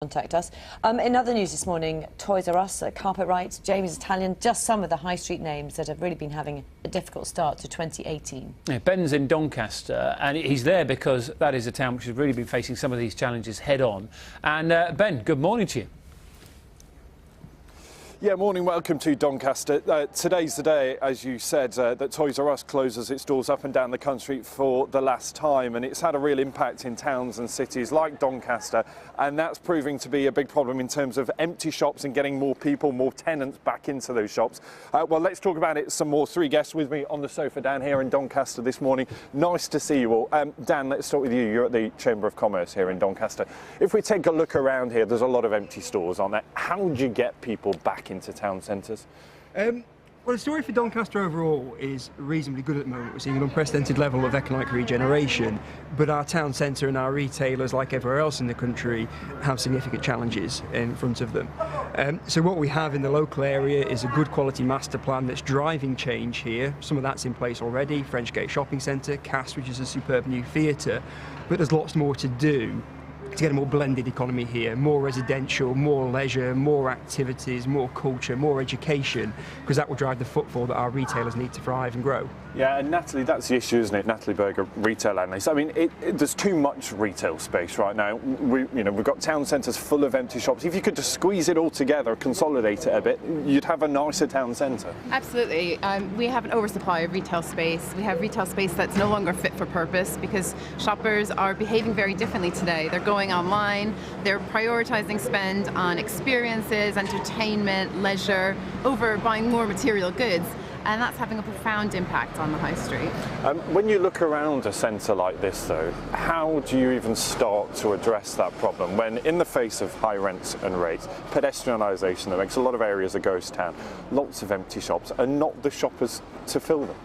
contact us. In other news this morning, Toys R Us, Carpetright, Jamie's Italian, just some of the high street names that have really been having a difficult start to 2018. Yeah, Ben's in Doncaster, and he's there because that is a town which has really been facing some of these challenges head on. And Ben, good morning to you. Yeah, morning, welcome to Doncaster. Today's the day, as you said, that Toys R Us closes its doors up and down the country for the last time, and it's had a real impact in towns and cities like Doncaster, and that's proving to be a big problem in terms of empty shops and getting more people, more tenants back into those shops. Well, let's talk about it some more. Three guests with me on the sofa down here in Doncaster this morning. Nice to see you all. Dan, let's start with you. You're at the Chamber of Commerce here in Doncaster. If we take a look around here, there's a lot of empty stores, aren't there? How do you get people back into town centres? Well, the story for Doncaster overall is reasonably good at the moment. We're seeing an unprecedented level of economic regeneration, but our town centre and our retailers, like everywhere else in the country, have significant challenges in front of them. So what we have in the local area is a good quality master plan that's driving change here. Some of that's in place already. French Gate Shopping Centre, Cast, which is a superb new theatre, but there's lots more to do to get a more blended economy here, more residential, more leisure, more activities, more culture, more education, because that will drive the footfall that our retailers need to thrive and grow. Yeah, and Natalie, that's the issue, isn't it? Natalie Berg, a retail analyst. I mean, there's too much retail space right now. We've got town centres full of empty shops. If you could just squeeze it all together, consolidate it a bit, you'd have a nicer town centre. Absolutely. We have an oversupply of retail space. We have retail space that's no longer fit for purpose because shoppers are behaving very differently today. They're going online, they're prioritising spend on experiences, entertainment, leisure, over buying more material goods. And that's having a profound impact on the high street. When you look around a centre like this, though, how do you even start to address that problem when, in the face of high rents and rates, pedestrianisation that makes a lot of areas a ghost town, lots of empty shops, and not the shoppers to fill them?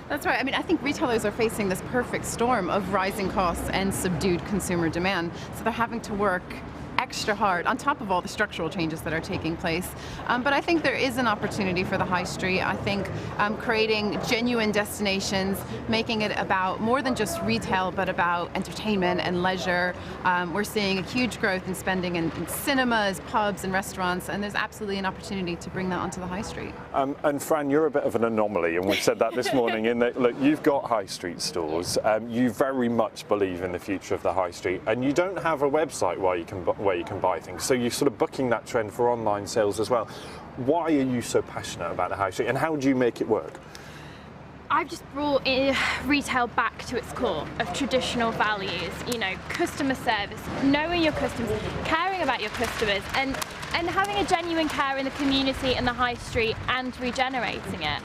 That's right. I mean, I think retailers are facing this perfect storm of rising costs and subdued consumer demand. So they're having to work extra hard on top of all the structural changes that are taking place. But I think there is an opportunity for the high street. I think creating genuine destinations, making it about more than just retail, but about entertainment and leisure. We're seeing a huge growth in spending in cinemas, pubs and restaurants, and there's absolutely an opportunity to bring that onto the high street. And Fran, you're a bit of an anomaly, and we've said that this morning, in that, look, you've got high street stores, you very much believe in the future of the high street, and you don't have a website where you can buy things, so you're sort of bucking that trend for online sales as well. Why are you so passionate about the high street, and how do you make it work? I've just brought retail back to its core of traditional values, you know, customer service, knowing your customers, caring about your customers, and having a genuine care in the community and the high street and regenerating it.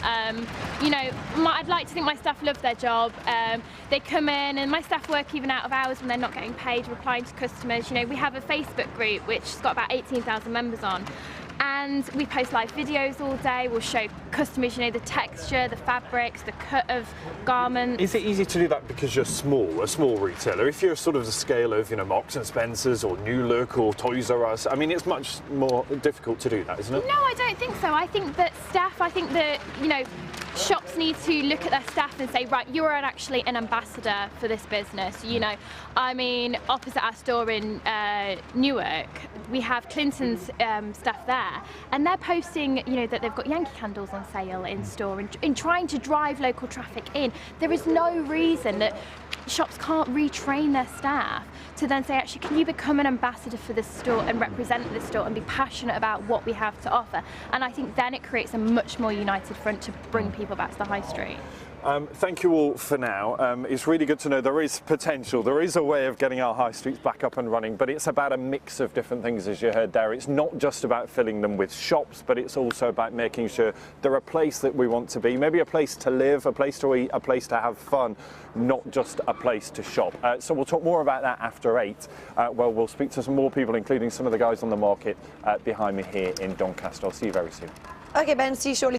You know, I'd like to think my staff love their job. They come in, and my staff work even out of hours when they're not getting paid, replying to customers. You know, we have a Facebook group which has got about 18,000 members on. And we post live videos all day. We'll show customers, you know, the texture, the fabrics, the cut of garments. Is it easy to do that because you're a small retailer? If you're sort of the scale of, you know, Marks and Spencer's or New Look or Toys R Us, I mean, it's much more difficult to do that, isn't it? No, I don't think so. I think that you know, shops need to look at their staff and say, right, you're actually an ambassador for this business. You know, I mean, opposite our store in Newark, we have Clinton's staff there, and they're posting, you know, that they've got Yankee candles on sale in store and trying to drive local traffic in. There is no reason that shops can't retrain their staff to then say, actually, can you become an ambassador for this store and represent this store and be passionate about what we have to offer? And I think then it creates a much more united front to bring people back to the high street. Thank you all for now. It's really good to know there is potential. There is a way of getting our high streets back up and running, but it's about a mix of different things, as you heard there. It's not just about filling them with shops, but it's also about making sure they're a place that we want to be, maybe a place to live, a place to eat, a place to have fun, not just a place to shop. So we'll talk more about that after 8. Well, we'll speak to some more people, including some of the guys on the market behind me here in Doncaster. I'll see you very soon. OK, Ben, see you shortly.